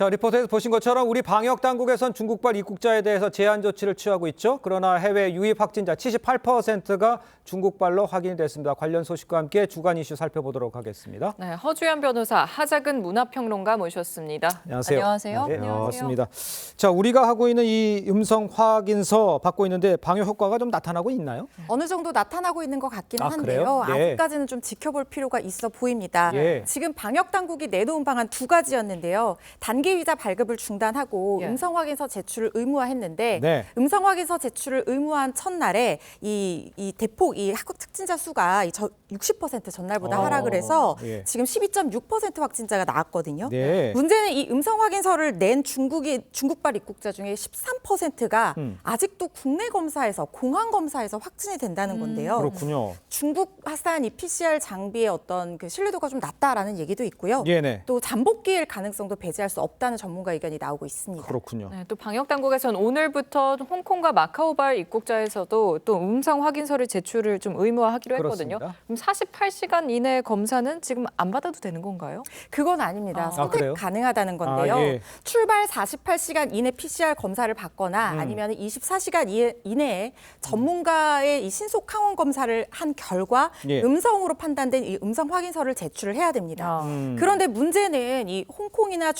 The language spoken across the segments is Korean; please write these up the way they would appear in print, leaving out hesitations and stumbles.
자, 리포트에서 보신 것처럼 우리 방역 당국에선 중국발 입국자에 대해서 제한 조치를 취하고 있죠. 그러나 해외 유입 확진자 78%가 중국발로 확인이 됐습니다. 관련 소식과 함께 주간 이슈 살펴보도록 하겠습니다. 네, 허주연 변호사, 하작은 문화평론가 모셨습니다. 안녕하세요. 안녕하세요. 네, 반갑습니다. 자, 우리가 하고 있는 이 음성 확인서 받고 있는데 방역 효과가 좀 나타나고 있나요? 어느 정도 나타나고 있는 것 같기는 그래요? 한데요. 예. 아직까지는 좀 지켜볼 필요가 있어 보입니다. 예. 지금 방역 당국이 내놓은 방안 두 가지였는데요. 단기 비자 발급을 중단하고 예. 음성 확인서 제출을 의무화했는데 네. 음성 확인서 제출을 의무화한 첫날에 이 대폭 이 합격 특진자 수가 60% 전날보다 하락을 해서 예. 지금 12.6% 확진자가 나왔거든요. 네. 문제는 이 음성 확인서를 낸 중국발 입국자 중에 13%가 아직도 국내 검사에서 공항 검사에서 확진이 된다는 건데요. 그렇군요. 중국 화산 이 PCR 장비의 어떤 그 신뢰도가 좀 낮다라는 얘기도 있고요. 네. 또 잠복기일 가능성도 배제할 수 없다는 전문가 의견이 나오고 있습니다. 그렇군요. 네, 또 방역 당국에서는 오늘부터 홍콩과 마카오발 입국자에서도 또 음성 확인서를 제출을 좀 의무화하기로 했거든요. 그렇습니다. 그럼 48시간 이내 검사는 지금 안 받아도 되는 건가요? 그건 아닙니다. 선택 그래요? 가능하다는 건데요. 예. 출발 48시간 이내 PCR 검사를 받거나 아니면 24시간 이내에 전문가의 이 신속 항원 검사를 한 결과 예. 음성으로 판단된 이 음성 확인서를 제출을 해야 됩니다. 그런데 문제는 이 홍콩이나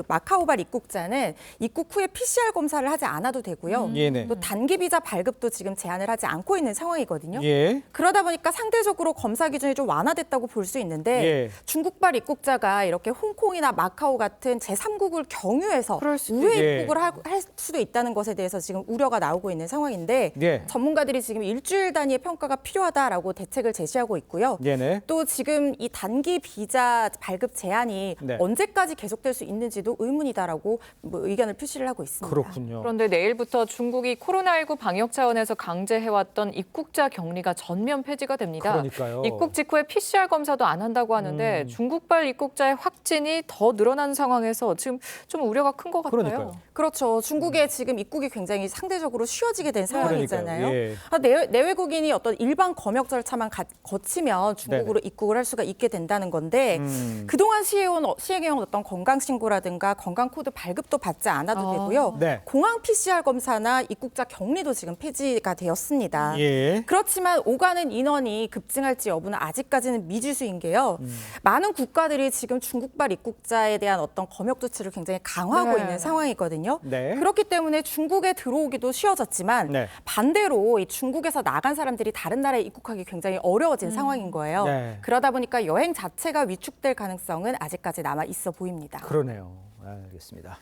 마카오발 입국자는 입국 후에 PCR 검사를 하지 않아도 되고요. 네. 또 단기 비자 발급도 지금 제한을 하지 않고 있는 상황이거든요. 예. 그러다 보니까 상대적으로 검사 기준이 좀 완화됐다고 볼 수 있는데 예. 중국발 입국자가 이렇게 홍콩이나 마카오 같은 제3국을 경유해서 그럴 수도 우회 예. 입국을 할 수도 있다는 것에 대해서 지금 우려가 나오고 있는 상황인데 예. 전문가들이 지금 일주일 단위의 평가가 필요하다라고 대책을 제시하고 있고요. 네네. 또 지금 이 단기 비자 발급 제한이 네. 언제까지 계속될 수 있는지도 의문이다라고 의견을 표시를 하고 있습니다. 그렇군요. 그런데 내일부터 중국이 코로나19 방역 차원에서 강제해왔던 입국자 격리가 전면 폐지가 됩니다. 그러니까요. 입국 직후에 PCR 검사도 안 한다고 하는데 중국발 입국자의 확진이 더 늘어나는 상황에서 지금 좀 우려가 큰 것 같아요. 그러니까요. 그렇죠. 중국에 지금 입국이 굉장히 상대적으로 쉬워지게 된 상황이잖아요. 그러니까요. 예. 내외국인이 어떤 일반 검역 절차만 거치면 중국으로 입국을 할 수가 있게 된다는 건데 그동안 시행해온 어떤 건강신고라든가 건강코드 발급도 받지 않아도 되고요. 네. 공항 PCR 검사나 입국자 격리도 지금 폐지가 되었습니다. 예. 그렇지만 오가는 인원이 급증할지 여부는 아직까지는 미지수인 게요. 많은 국가들이 지금 중국발 입국자에 대한 어떤 검역 조치를 굉장히 강화하고 네. 있는 상황이거든요. 네. 그렇기 때문에 중국에 들어오기도 쉬워졌지만 네. 반대로 이 중국에서 나간 사람들이 다른 나라에 입국하기 굉장히 어려워진 상황인 거예요. 네. 그러다 보니까 여행 자체가 위축될 가능성은 아직까지 남아 있어 보입니다. 그러네요. 알겠습니다.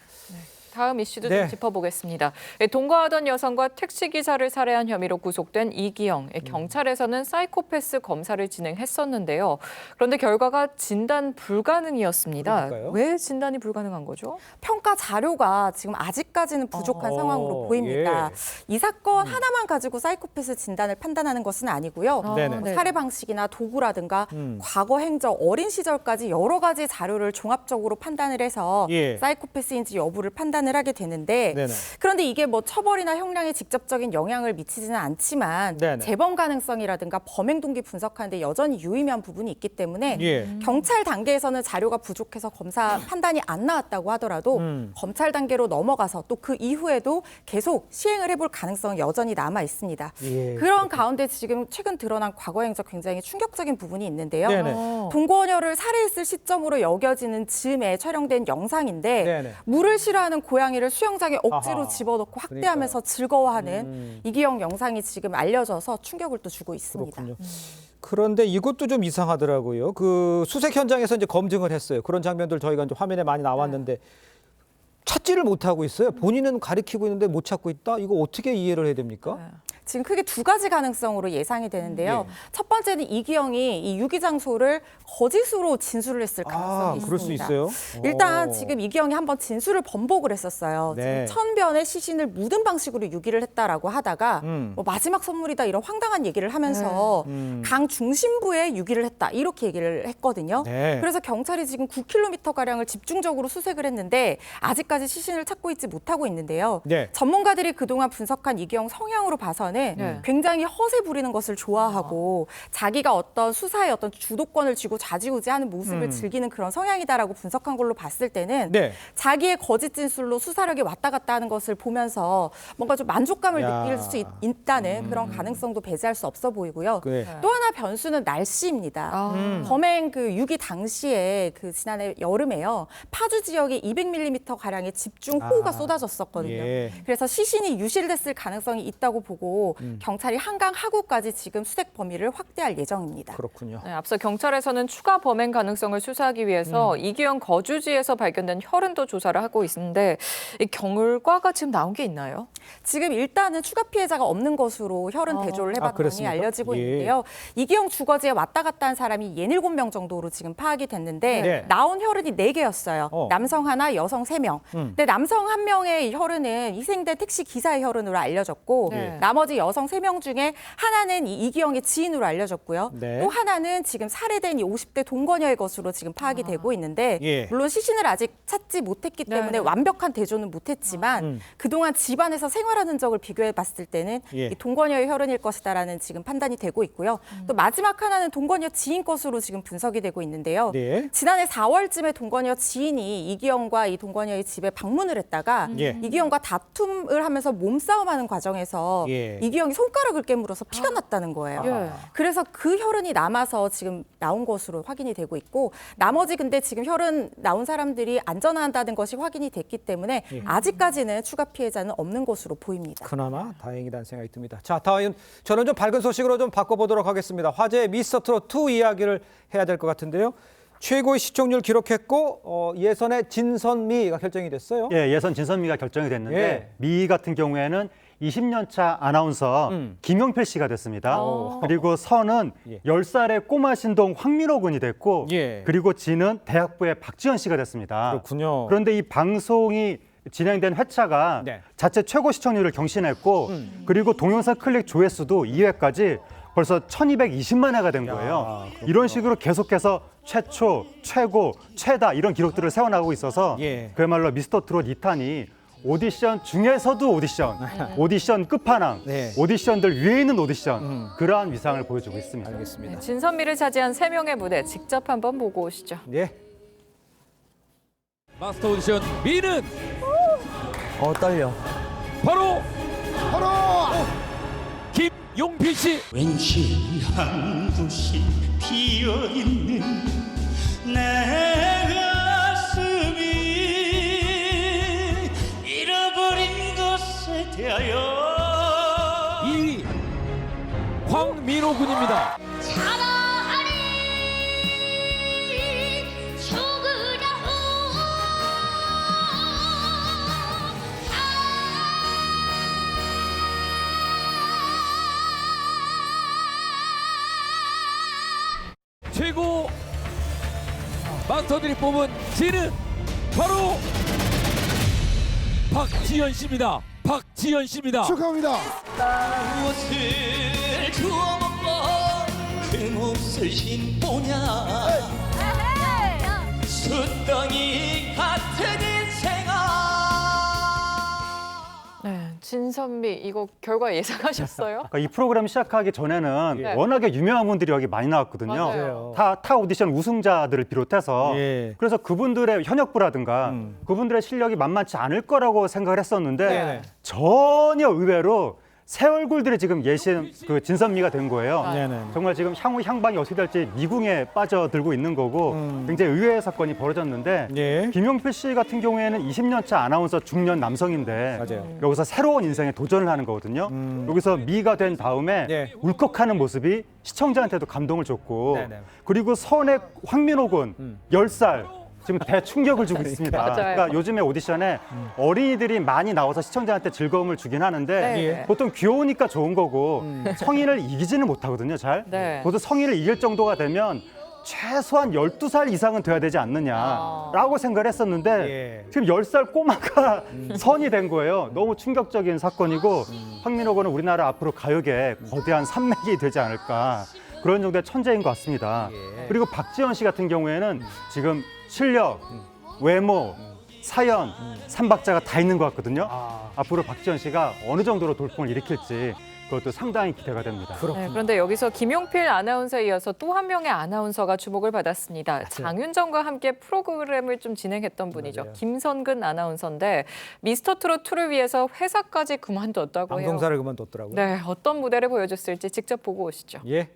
다음 이슈도 네. 좀 짚어보겠습니다. 동거하던 여성과 택시기사를 살해한 혐의로 구속된 이기영. 경찰에서는 사이코패스 검사를 진행했었는데요. 그런데 결과가 진단 불가능이었습니다. 그러니까요. 왜 진단이 불가능한 거죠? 평가 자료가 지금 아직까지는 부족한 상황으로 보입니다. 이 사건 하나만 가지고 사이코패스 진단을 판단하는 것은 아니고요. 네네. 뭐 살해 방식이나 도구라든가 과거 행적, 어린 시절까지 여러 가지 자료를 종합적으로 판단을 해서 예. 사이코패스인지 여부를 판단을 하게 되는데 네네. 그런데 이게 뭐 처벌이나 형량에 직접적인 영향을 미치지는 않지만 네네. 재범 가능성이라든가 범행 동기 분석하는데 여전히 유의미한 부분이 있기 때문에 예. 경찰 단계에서는 자료가 부족해서 검사 판단이 안 나왔다고 하더라도 검찰 단계로 넘어가서 또 그 이후에도 계속 시행을 해볼 가능성은 여전히 남아 있습니다. 예, 그런 가운데 지금 최근 드러난 과거 행적 굉장히 충격적인 부분이 있는데요. 네네. 동거녀를 살해했을 시점으로 여겨지는 즈음에 촬영된 영상인데 네네. 물을 싫어하는 고양이를 수영장에 억지로 아하. 집어넣고 학대하면서 즐거워하는 이기영 영상이 지금 알려져서 충격을 또 주고 있습니다. 그렇군요. 그런데 이것도 좀 이상하더라고요. 그 수색 현장에서 이제 검증을 했어요. 그런 장면들 저희가 이제 화면에 많이 나왔는데 찾지를 못하고 있어요. 본인은 가리키고 있는데 못 찾고 있다? 이거 어떻게 이해를 해야 됩니까? 지금 크게 두 가지 가능성으로 예상이 되는데요. 예. 첫 번째는 이기영이 이 유기 장소를 거짓으로 진술을 했을 가능성이 있습니다. 그럴 수 있어요? 일단 오. 지금 이기영이 한번 진술을 번복을 했었어요. 네. 지금 천변에 시신을 묻은 방식으로 유기를 했다라고 하다가 뭐 마지막 선물이다 이런 황당한 얘기를 하면서 강 중심부에 유기를 했다 이렇게 얘기를 했거든요. 네. 그래서 경찰이 지금 9km 가량을 집중적으로 수색을 했는데 아직까지 시신을 찾고 있지 못하고 있는데요. 네. 전문가들이 그동안 분석한 이기영 성향으로 봐서는 보면은 네. 굉장히 허세 부리는 것을 좋아하고 자기가 어떤 수사의 어떤 주도권을 쥐고 좌지우지하는 모습을 즐기는 그런 성향이다라고 분석한 걸로 봤을 때는 네. 자기의 거짓 진술로 수사력이 왔다 갔다 하는 것을 보면서 뭔가 좀 만족감을 야. 느낄 수 있다는 그런 가능성도 배제할 수 없어 보이고요. 네. 또 하나 변수는 날씨입니다. 아. 범행 그 6기 당시에 그 지난해 여름에요. 파주 지역에 200mm 가량의 집중 호우가 아. 쏟아졌었거든요. 예. 그래서 시신이 유실됐을 가능성이 있다고 보고 경찰이 한강 하구까지 지금 수색 범위를 확대할 예정입니다. 그렇군요. 네, 앞서 경찰에서는 추가 범행 가능성을 수사하기 위해서 이기영 거주지에서 발견된 혈흔도 조사를 하고 있는데 이 결과가 지금 나온 게 있나요? 지금 일단은 추가 피해자가 없는 것으로 혈흔 대조를 해봤더니 그렇습니까? 알려지고 예. 있는데요. 이기영 주거지에 왔다 갔다 한 사람이 67명 정도로 지금 파악이 됐는데 네. 나온 혈흔이 4개였어요. 어. 남성 하나, 여성 3명. 근데 남성 1명의 혈흔은 희생된 택시 기사의 혈흔으로 알려졌고 네. 나머지 여성 3명 중에 하나는 이 이기영의 지인으로 알려졌고요. 네. 또 하나는 지금 살해된 이 50대 동거녀의 것으로 지금 파악이 되고 있는데 예. 물론 시신을 아직 찾지 못했기 네, 때문에 네. 완벽한 대조는 못했지만 그동안 집안에서 생활하는 적을 비교해 봤을 때는 예. 이 동거녀의 혈흔일 것이다라는 지금 판단이 되고 있고요. 또 마지막 하나는 동거녀 지인 것으로 지금 분석이 되고 있는데요. 네. 지난해 4월쯤에 동거녀 지인이 이기영과 이 동거녀의 집에 방문을 했다가 예. 이기영과 다툼을 하면서 몸싸움하는 과정에서 예. 이기영이 손가락을 깨물어서 피가 났다는 거예요. 예. 그래서 그 혈흔이 남아서 지금 나온 것으로 확인이 되고 있고 나머지 근데 지금 혈흔 나온 사람들이 안전하다는 것이 확인이 됐기 때문에 아직까지는 추가 피해자는 없는 것으로 보입니다. 그나마 다행이라는 생각이 듭니다. 자, 다음 저는 좀 밝은 소식으로 좀 바꿔보도록 하겠습니다. 화제의 미스터트롯2 이야기를 해야 될 것 같은데요. 최고의 시청률 기록했고 예선의 진선미가 결정이 됐어요. 예, 예선 진선미가 결정이 됐는데 예. 미 같은 경우에는 20년 차 아나운서 김용필 씨가 됐습니다. 그리고 선은 예. 10살의 꼬마 신동 황민호 군이 됐고 예. 그리고 진은 대학부의 박지현 씨가 됐습니다. 그렇군요. 그런데 이 방송이 진행된 회차가 네. 자체 최고 시청률을 경신했고 그리고 동영상 클릭 조회수도 2회까지 벌써 1220만 회가 된 거예요. 그렇구나. 이런 식으로 계속해서 최초, 최고, 최다 이런 기록들을 세워나가고 있어서 예. 그야말로 미스터트롯 2탄이 오디션 중에서도 오디션 끝판왕, 네. 오디션들 위에 있는 오디션 그러한 위상을 보여주고 있습니다. 알겠습니다. 진선미를 차지한 3명의 무대 직접 한번 보고 오시죠. 예. 마스터 오디션 미는 떨려. 바로 김용필 씨. 왠지 한 곳이 비어있는 내 가슴이 잃어버린 것에 대하여 2위 황민호 군입니다. 차라리 죽으려 최고 마스터들이 뽑은 진은 바로 박지현 씨입니다. 박지현 씨입니다. 축하합니다. 무엇을 주워먹고 그 몫을 신보냐 숫덩이 같은 인생아 네, 진선미 이거 결과 예상하셨어요? 그러니까 이 프로그램 시작하기 전에는 네. 워낙에 유명한 분들이 여기 많이 나왔거든요. 맞아요. 타 오디션 우승자들을 비롯해서 예. 그래서 그분들의 현역부라든가 그분들의 실력이 만만치 않을 거라고 생각을 했었는데 네네. 전혀 의외로 새 얼굴들이 지금 예신 그 진선미가 된 거예요. 네네. 정말 지금 향후 향방이 어떻게 될지 미궁에 빠져들고 있는 거고 굉장히 의외의 사건이 벌어졌는데 예. 김용필 씨 같은 경우에는 20년 차 아나운서 중년 남성인데 맞아요. 여기서 새로운 인생에 도전을 하는 거거든요. 여기서 미가 된 다음에 네. 울컥하는 모습이 시청자한테도 감동을 줬고 네네. 그리고 선의 황민호 군 10살 지금 대충격을 주고 있습니다. 맞아요. 그러니까 요즘에 오디션에 어린이들이 많이 나와서 시청자한테 즐거움을 주긴 하는데 네. 보통 귀여우니까 좋은 거고 성인을 이기지는 못하거든요, 잘. 네. 보통 성인을 이길 정도가 되면 최소한 12살 이상은 돼야 되지 않느냐라고 생각을 했었는데 예. 지금 10살 꼬마가 선이 된 거예요. 너무 충격적인 사건이고 황민호 군은 우리나라 앞으로 가요계에 거대한 산맥이 되지 않을까 그런 정도의 천재인 것 같습니다. 예. 그리고 박지현 씨 같은 경우에는 지금 실력, 외모, 사연, 삼박자가 다 있는 것 같거든요. 앞으로 박지현 씨가 어느 정도로 돌풍을 일으킬지 그것도 상당히 기대가 됩니다. 네, 그런데 여기서 김용필 아나운서에 이어서 또 한 명의 아나운서가 주목을 받았습니다. 장윤정과 함께 프로그램을 좀 진행했던 분이죠. 맞아요. 김선근 아나운서인데 미스터트롯2를 위해서 회사까지 그만뒀다고 해요. 방송사를 그만뒀더라고요. 네, 어떤 무대를 보여줬을지 직접 보고 오시죠. 예.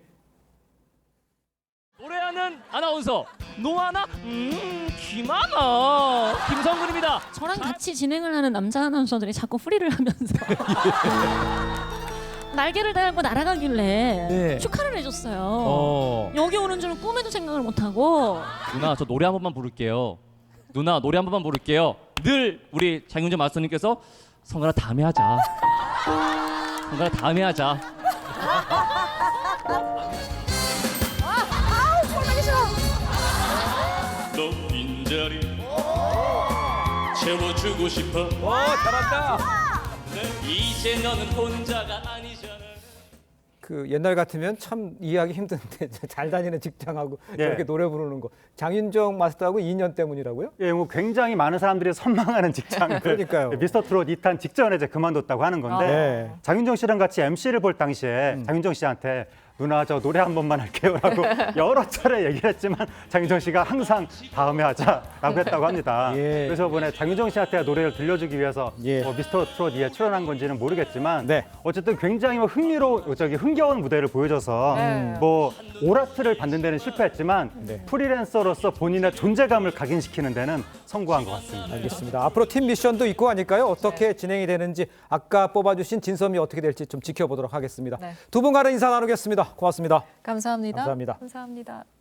노래하는 아나운서 노하나 김하나 김성근입니다. 저랑 같이 진행을 하는 남자 아나운서들이 자꾸 프리를 하면서 날개를 달고 날아가길래 네. 축하를 해줬어요. 여기 오는 줄은 꿈에도 생각을 못하고. 누나 저 노래 한 번만 부를게요. 누나 노래 한 번만 부를게요. 늘 우리 장윤정 마스터님께서 성근아 다음에 하자. 성근아 다음에 하자. 너 빈자리 채워주고 싶어. 잘한다. 이제 너는 혼자가 아니잖아. 그 옛날 같으면 참 이해하기 힘든데 잘 다니는 직장하고 예. 저렇게 노래 부르는 거. 장윤정 마스터하고 2년 때문이라고요? 예, 뭐 굉장히 많은 사람들이 선망하는 직장을 그러니까요. 미스터트롯 2탄 직전에 이제 그만뒀다고 하는 건데 네. 장윤정 씨랑 같이 MC를 볼 당시에 장윤정 씨한테 누나 저 노래 한 번만 할게요라고 여러 차례 얘기를 했지만 장윤정 씨가 항상 다음에 하자라고 했다고 합니다. 예. 그래서 이번에 장윤정 씨한테 노래를 들려주기 위해서 예. 미스터트롯 2에 출연한 건지는 모르겠지만 네. 어쨌든 굉장히 흥겨운 무대를 보여줘서 네. 뭐 오라트를 받는 데는 실패했지만 네. 프리랜서로서 본인의 존재감을 각인시키는 데는 성공한 것 같습니다. 알겠습니다. 앞으로 팀 미션도 있고 하니까요. 어떻게 진행이 되는지 아까 뽑아주신 진섬이 어떻게 될지 좀 지켜보도록 하겠습니다. 네. 두 분과는 인사 나누겠습니다. 고맙습니다. 감사합니다. 감사합니다. 감사합니다.